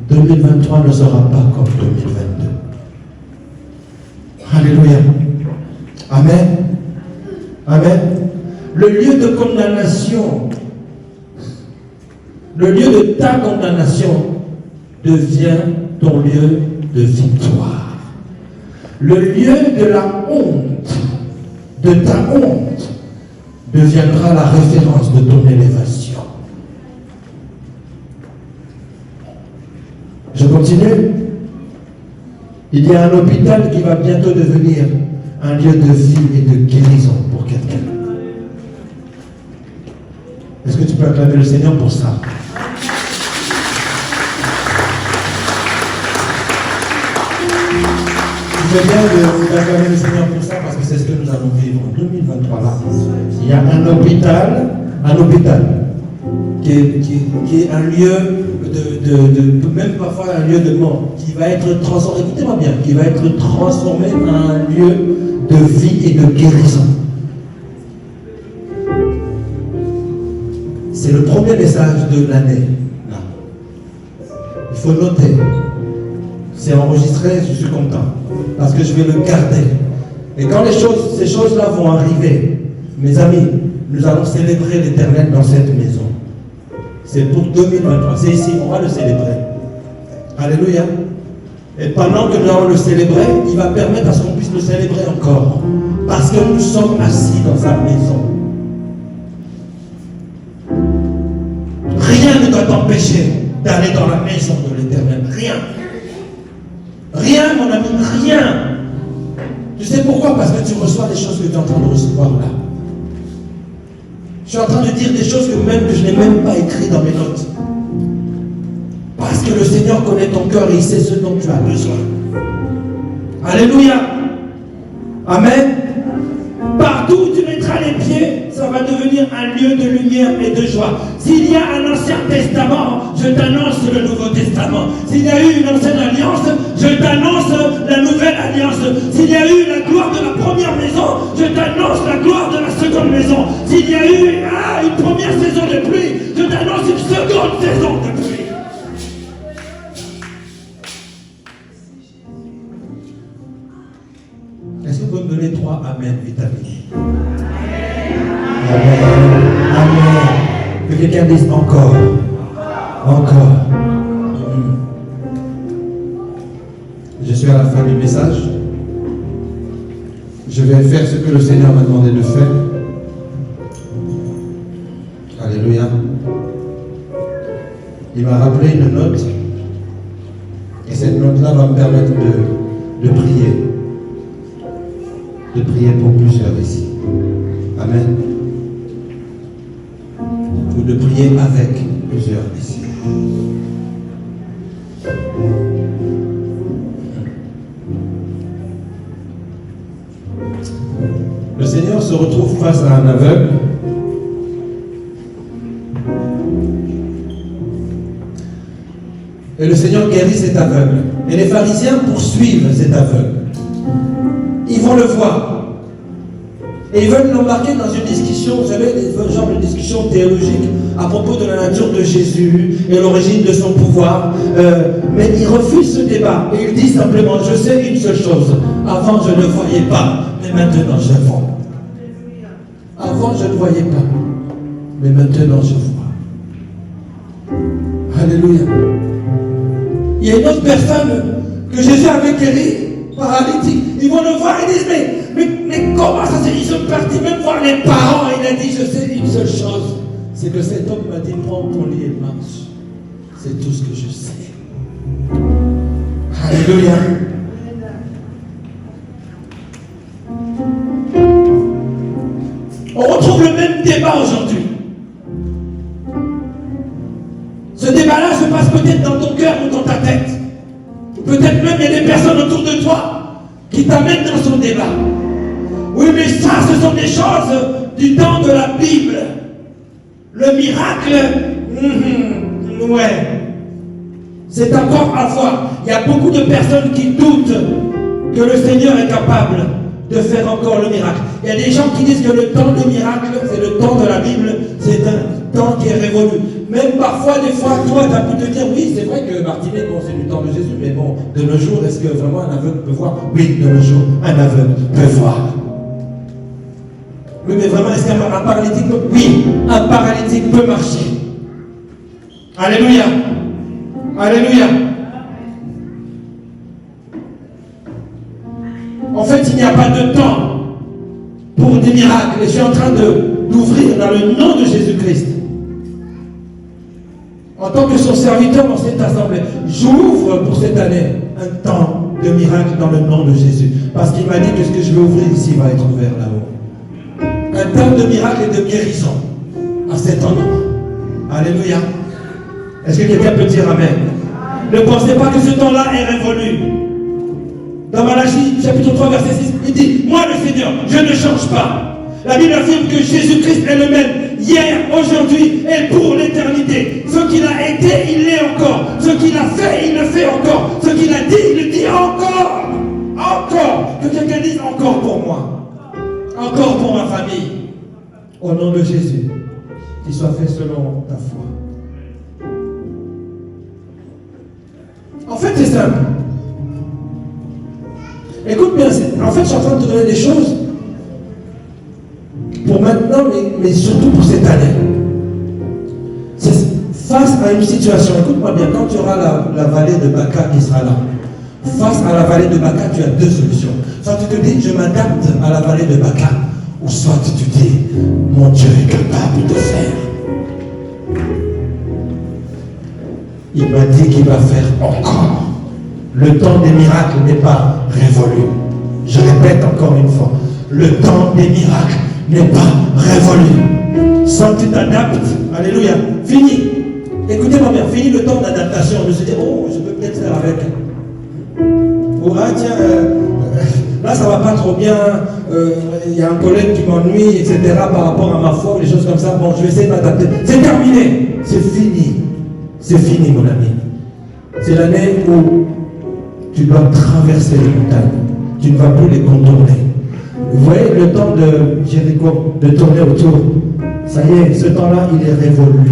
2023 ne sera pas comme 2022. Alléluia. Amen. Amen. Le lieu de condamnation, le lieu de ta condamnation devient ton lieu de victoire. Le lieu de la honte, de ta honte, deviendra la référence de ton élévation. Je continue. Il y a un hôpital qui va bientôt devenir un lieu de vie et de guérison pour quelqu'un. Est-ce que tu peux acclamer le Seigneur pour ça? Je veux bien d'acclamer le Seigneur pour ça parce que c'est ce que nous allons vivre en 2023 là. Il y a un hôpital qui est un lieu même parfois un lieu de mort, qui va être transformé, écoutez-moi bien, qui va être transformé en un lieu de vie et de guérison. C'est le premier message de l'année. Il faut noter. C'est enregistré, je suis content. Parce que je vais le garder. Et quand ces choses-là vont arriver, mes amis, nous allons célébrer l'Éternel dans cette maison. C'est pour 2023. C'est ici, on va le célébrer. Alléluia. Et pendant que nous allons le célébrer, il va permettre à ce qu'on puisse le célébrer encore. Parce que nous sommes assis dans sa maison. Rien ne doit t'empêcher d'aller dans la maison de l'Éternel. Rien. Rien, mon ami, rien. Tu sais pourquoi? Parce que tu reçois des choses que tu es en train de recevoir là. Je suis en train de dire des choses que je n'ai même pas écrites dans mes notes. Parce que le Seigneur connaît ton cœur et il sait ce dont tu as besoin. Alléluia. Amen. Partout où tu mettras les pieds, ça va devenir un lieu de lumière et de joie. S'il y a un Ancien Testament, je t'annonce le Nouveau Testament. S'il y a eu une ancienne alliance, je t'annonce la nouvelle alliance. S'il y a eu la gloire de la première maison, je t'annonce la gloire de la seconde maison. S'il y a eu une première saison de pluie, je t'annonce une seconde saison de pluie. Est-ce que vous pouvez me donner 3 amen vitaminés? Amen. Que quelqu'un dise encore. Encore. Je suis à la fin du message. Je vais faire ce que le Seigneur m'a demandé de faire. Alléluia. Il m'a rappelé une note. Et cette note-là va me permettre de prier. De prier pour plusieurs ici. Amen. Ou de prier avec plusieurs ici. Le Seigneur se retrouve face à un aveugle. Et le Seigneur guérit cet aveugle. Et les pharisiens poursuivent cet aveugle. Ils vont le voir. Et ils veulent l'embarquer dans une discussion, vous savez, des genres de discussion théologique à propos de la nature de Jésus et l'origine de son pouvoir. Mais ils refusent ce débat. Et ils disent simplement, je sais une seule chose. Avant, je ne voyais pas. Mais maintenant, je vois. Avant, je ne voyais pas. Mais maintenant, je vois. Alléluia. Il y a une autre personne que Jésus avait guérie, paralytique. Ils vont le voir et disent, mais comment ça se dit? Ils sont partis même voir les parents. Et il a dit, je sais une seule chose. C'est que cet homme m'a dit, prends ton lit et marche. C'est tout ce que je sais. Alléluia. On retrouve le même débat aujourd'hui. Ce débat-là se passe peut-être dans ton cœur ou dans ta tête. Peut-être même il y a des personnes autour de toi qui t'amènent dans son débat. Oui, mais ça, ce sont des choses du temps de la Bible. Le miracle, ouais. C'est encore à voir. Il y a beaucoup de personnes qui doutent que le Seigneur est capable de faire encore le miracle. Il y a des gens qui disent que le temps du miracle, c'est le temps de la Bible, c'est un temps qui est révolu. Même parfois, des fois, toi, tu as pu te dire, oui, c'est vrai que Martinet, bon, c'est du temps de Jésus, mais bon, de nos jours, est-ce que vraiment un aveugle peut voir? Oui, de nos jours, un aveugle peut voir. Oui, mais vraiment, est-ce qu'un paralytique peut? Oui, un paralytique peut marcher. Alléluia. Alléluia. En fait, il n'y a pas de temps pour des miracles. Et je suis en train d'ouvrir dans le nom de Jésus-Christ. En tant que son serviteur dans cette assemblée, j'ouvre pour cette année un temps de miracle dans le nom de Jésus. Parce qu'il m'a dit que ce que je vais ouvrir ici va être ouvert là-haut. Un temps de miracle et de guérison à cet endroit. Alléluia. Est-ce que quelqu'un peut dire Amen? Ne pensez pas que ce temps-là est révolu. Dans Malachie, chapitre 3, verset 6, il dit, moi le Seigneur, je ne change pas. La Bible affirme que Jésus-Christ est le même, hier, aujourd'hui et pour l'éternité. Ce qu'il a été, il l'est encore. Ce qu'il a fait, il le fait encore. Ce qu'il a dit, il le dit encore. Encore. Que quelqu'un dise encore pour moi. Encore pour ma famille. Au nom de Jésus, qu'il soit fait selon ta foi. En fait, c'est simple. Écoute bien, en fait, je suis en train de te donner des choses pour maintenant, mais surtout pour cette année. C'est face à une situation, écoute-moi bien, quand tu auras la vallée de Baca qui sera là, face à la vallée de Baca, tu as deux solutions. Soit tu te dis, je m'adapte à la vallée de Baca, ou soit tu te dis, mon Dieu est capable de faire. Il m'a dit qu'il va faire encore. Le temps des miracles n'est pas révolu. Je répète encore une fois. Le temps des miracles n'est pas révolu. Soit tu t'adaptes, alléluia, fini. Écoutez-moi bien, fini le temps d'adaptation. Je me suis dit, oh, je peux peut-être faire avec. Oh, ah, tiens, là ça va pas trop bien. Il y a un collègue qui m'ennuie, etc. par rapport à ma foi, des choses comme ça. Bon, je vais essayer de m'adapter. C'est terminé. C'est fini. C'est fini, mon ami. C'est l'année où tu dois traverser les montagnes. Tu ne vas plus les contourner. Vous voyez le temps de Jéricho, de tourner autour. Ça y est, ce temps-là, il est révolu.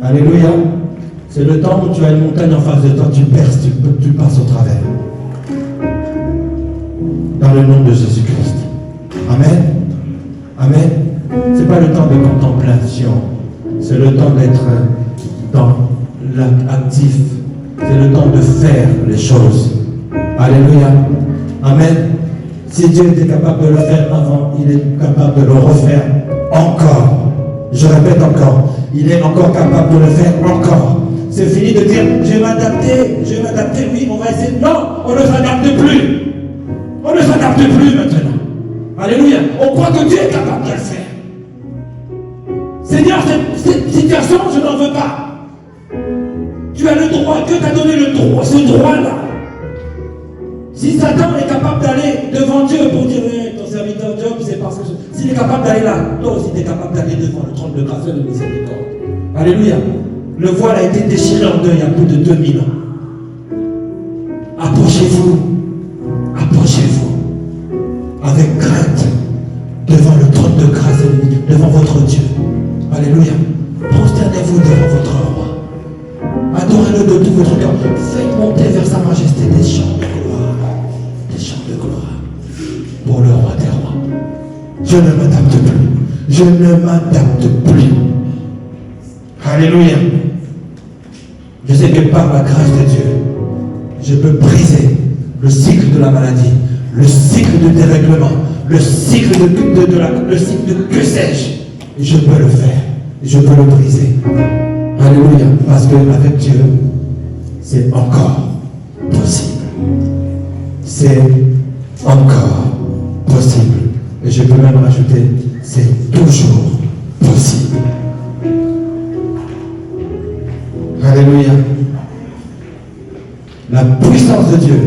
Alléluia. C'est le temps où tu as une montagne en face de toi, tu perces, tu passes au travers. Dans le nom de Jésus-Christ. Amen. Amen. C'est pas l'action. C'est le temps d'être dans l'actif. C'est le temps de faire les choses. Alléluia. Amen. Si Dieu était capable de le faire avant, il est capable de le refaire encore. Je répète encore, il est encore capable de le faire encore. C'est fini de dire, je vais m'adapter, oui, on va essayer. Non, on ne s'adapte plus. On ne s'adapte plus maintenant. Alléluia. On croit que Dieu est capable de le faire. Seigneur, cette situation, je n'en veux pas. Tu as le droit, Dieu t'a donné le droit, ce droit-là. Si Satan est capable d'aller devant Dieu pour dire ton serviteur Job, c'est parce que s'il est capable d'aller là, toi aussi tu es capable d'aller devant le trône de grâce et de miséricorde. Alléluia. Le voile a été déchiré en deux il y a plus de 2000 ans. Approchez-vous. Approchez-vous. Avec crainte devant le trône de grâce et devant votre Dieu. Alléluia. Prosternez-vous devant votre roi. Adorez-le de tout votre cœur. Faites monter vers sa majesté des chants de gloire. Des chants de gloire. Pour le roi des rois. Je ne m'adapte plus. Je ne m'adapte plus. Alléluia. Je sais que par la grâce de Dieu, je peux briser le cycle de la maladie, le cycle de dérèglement, le cycle le cycle de que sais-je. Et je peux le faire. Je peux le briser. Alléluia. Parce qu'avec Dieu, c'est encore possible. C'est encore possible. Et je peux même rajouter, c'est toujours possible. Alléluia. La puissance de Dieu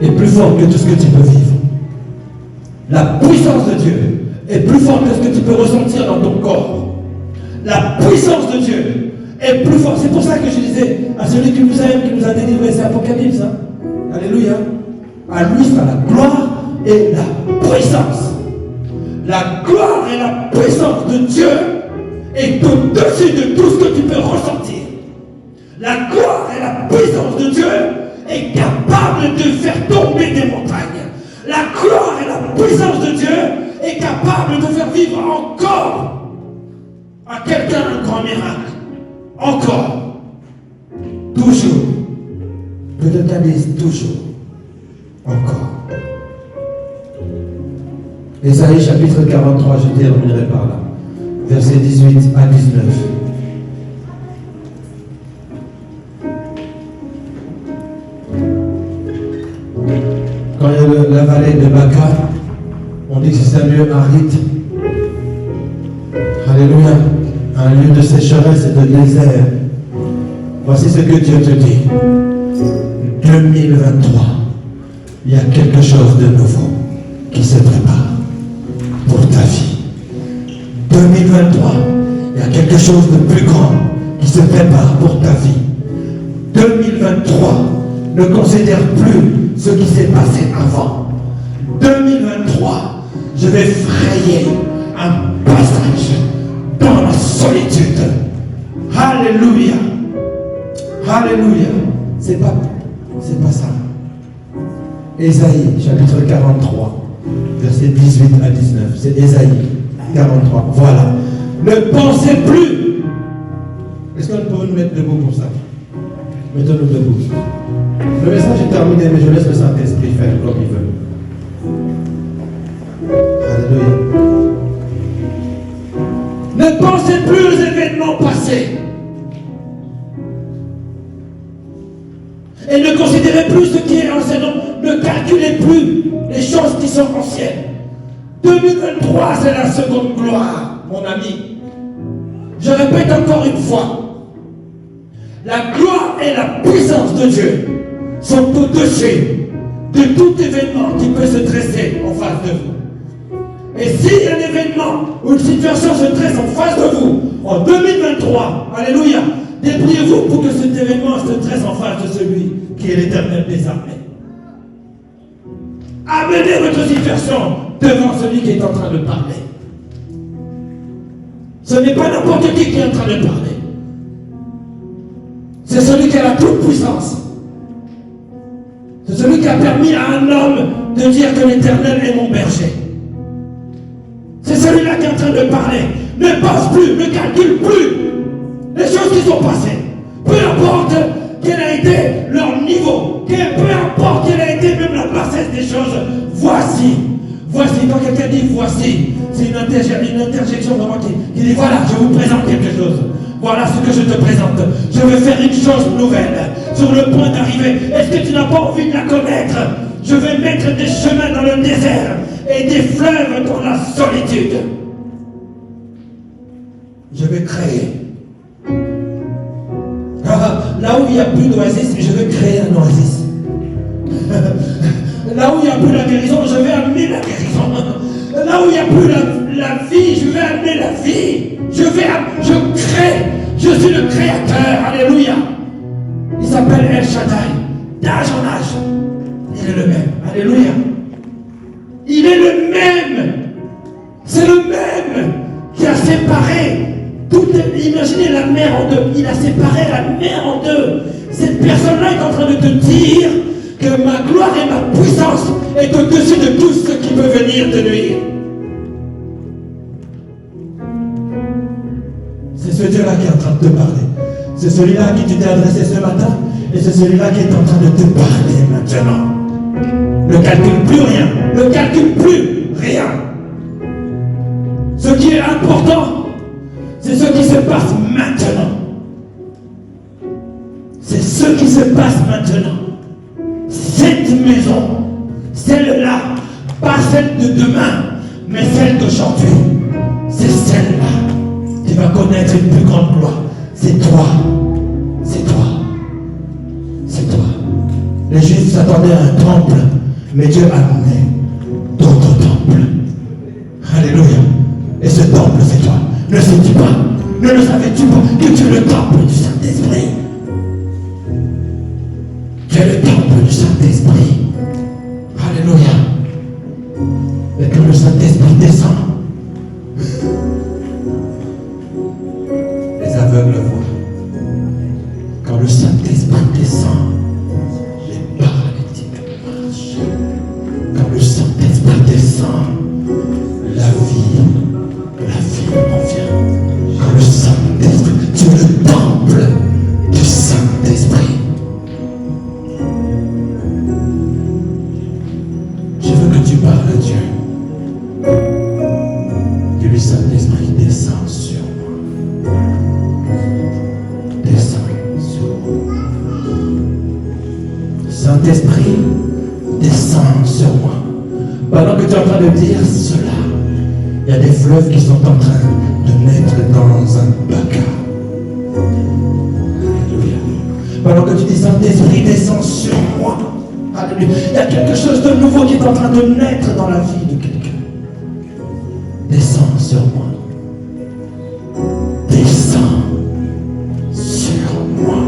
est plus forte que tout ce que tu peux vivre. La puissance de Dieu est plus forte que ce que tu peux ressentir dans ton corps. La puissance de Dieu est plus forte. C'est pour ça que je disais à celui qui nous aime, qui nous a délivrés, c'est Apocalypse. Hein? Alléluia. À lui, c'est la gloire et la puissance. La gloire et la puissance de Dieu est au-dessus de tout ce que tu peux ressentir. La gloire et la puissance de Dieu est capable de faire tomber des montagnes. La gloire et la puissance de Dieu est capable de faire vivre encore à quelqu'un un grand miracle. Encore. Toujours. Je te dis toujours. Encore. Ésaïe chapitre 43, je terminerai par là. Versets 18 à 19. Quand il y a la vallée de Baca, on dit que c'est un lieu aride. Alléluia. Un lieu de sécheresse et de désert. Voici ce que Dieu te dit. 2023, il y a quelque chose de nouveau qui se prépare pour ta vie. 2023, il y a quelque chose de plus grand qui se prépare pour ta vie. 2023, ne considère plus ce qui s'est passé avant. 2023, je vais frayer un passage dans la solitude. Alléluia. Alléluia. C'est pas ça. Ésaïe, chapitre 43, versets 18 à 19. C'est Ésaïe 43. Voilà. Ne pensez plus. Est-ce qu'on peut nous mettre debout pour ça? Mettons-nous debout. Le message est terminé, mais je laisse le Saint-Esprit faire comme il veut. Alléluia. Ne pensez plus aux événements passés. Et ne considérez plus ce qui est ancien. Ne calculez plus les choses qui sont anciennes. 2023, c'est la seconde gloire, mon ami. Je répète encore une fois. La gloire et la puissance de Dieu sont au-dessus de tout événement qui peut se dresser en face de vous. Et si un événement ou une situation se dresse en face de vous en 2023, alléluia, débrouillez-vous pour que cet événement se dresse en face de celui qui est l'Éternel des armées. Amenez votre situation devant celui qui est en train de parler. Ce n'est pas n'importe qui est en train de parler. C'est celui qui a la toute-puissance. C'est celui qui a permis à un homme de dire que l'Éternel est mon berger. C'est celui-là qui est en train de parler. ne pense plus, ne calcule plus les choses qui sont passées. Peu importe quel a été leur niveau, peu importe quelle a été même la bassesse des choses, voici, quand quelqu'un dit voici, c'est une interjection vraiment qui dit voilà, je vous présente quelque chose. Voilà ce que je te présente. Je vais faire une chose nouvelle sur le point d'arriver. Est-ce que tu n'as pas envie de la connaître? Je vais mettre des chemins dans le désert et des fleuves dans la solitude. Je vais créer. Là où il n'y a plus d'oasis, je vais créer un oasis. Là où il n'y a plus la guérison, je vais amener la guérison. Là où il n'y a plus la vie, je vais amener la vie. Je crée. Je suis le créateur. Alléluia. Il s'appelle El Shaddai. D'âge en âge, il est le même. Alléluia. Il est le même. C'est le même qui a séparé imaginez la mer en deux. Il a séparé la mer en deux. Cette personne-là est en train de te dire que ma gloire et ma puissance est au-dessus de tout ce qui peut venir te nuire. C'est ce Dieu-là qui est en train de te parler. C'est celui-là qui tu t'es adressé ce matin. Et c'est celui-là qui est en train de te parler maintenant. Ne calcule plus rien. Ne calcule plus rien. Ce qui est important, c'est ce qui se passe maintenant. C'est ce qui se passe maintenant. Cette maison, celle-là, pas celle de demain, mais celle d'aujourd'hui. C'est celle-là qui va connaître une plus grande gloire. C'est toi. C'est toi. C'est toi. Les Juifs s'attendaient à un temple, mais Dieu a amené d'autres temples. Alléluia. Et ce temple, c'est toi. Ne sais-tu pas, ne le savais-tu pas que tu es le temple du Saint-Esprit? Tu es le temple du Saint-Esprit. Alléluia. Et quand le Saint-Esprit descend, les aveugles voient. Quand le Saint-Esprit descend, les paralytiques marchent. Quand le Saint-Esprit descend, la vie revient. Quand le Saint-Esprit, tu es le temple du Saint-Esprit. Je veux que tu parles à Dieu. Que le Saint-Esprit descend sur moi. Descend sur moi. Saint-Esprit, descend sur moi. Pendant que tu es en train de dire cela, il y a des fleuves qui sont en train de naître dans un baca. Alléluia. Pendant que tu dis Saint-Esprit, descend sur moi. Alléluia. Il y a quelque chose de nouveau qui est en train de naître dans la vie de quelqu'un. Descends sur moi. Descends sur moi.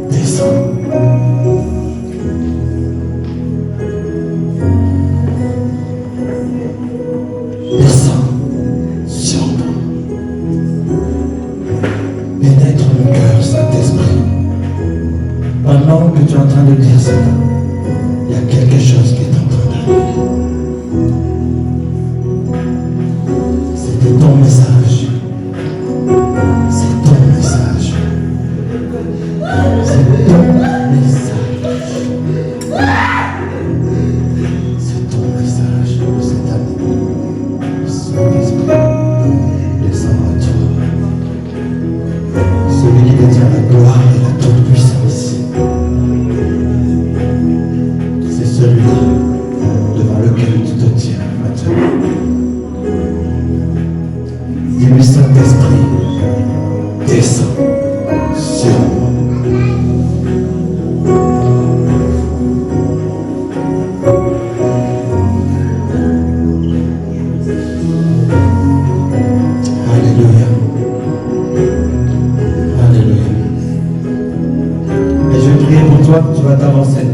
Descends. Descends sur moi. Pénètre mon cœur, Saint-Esprit. Pendant que tu es en train de dire cela, il y a quelque chose qui est en train d'arriver. C'était ton message. C'est ton message. C'est ton message. C'est ton message de cette année. Saint-Esprit, descends à toi. Celui qui détient la gloire et la toute-puissance. C'est celui-là devant lequel tu te tiens maintenant. Dis-lui, Saint-Esprit, descends sur moi. Alléluia. Alléluia. Et je vais prier pour toi, tu vas t'avancer.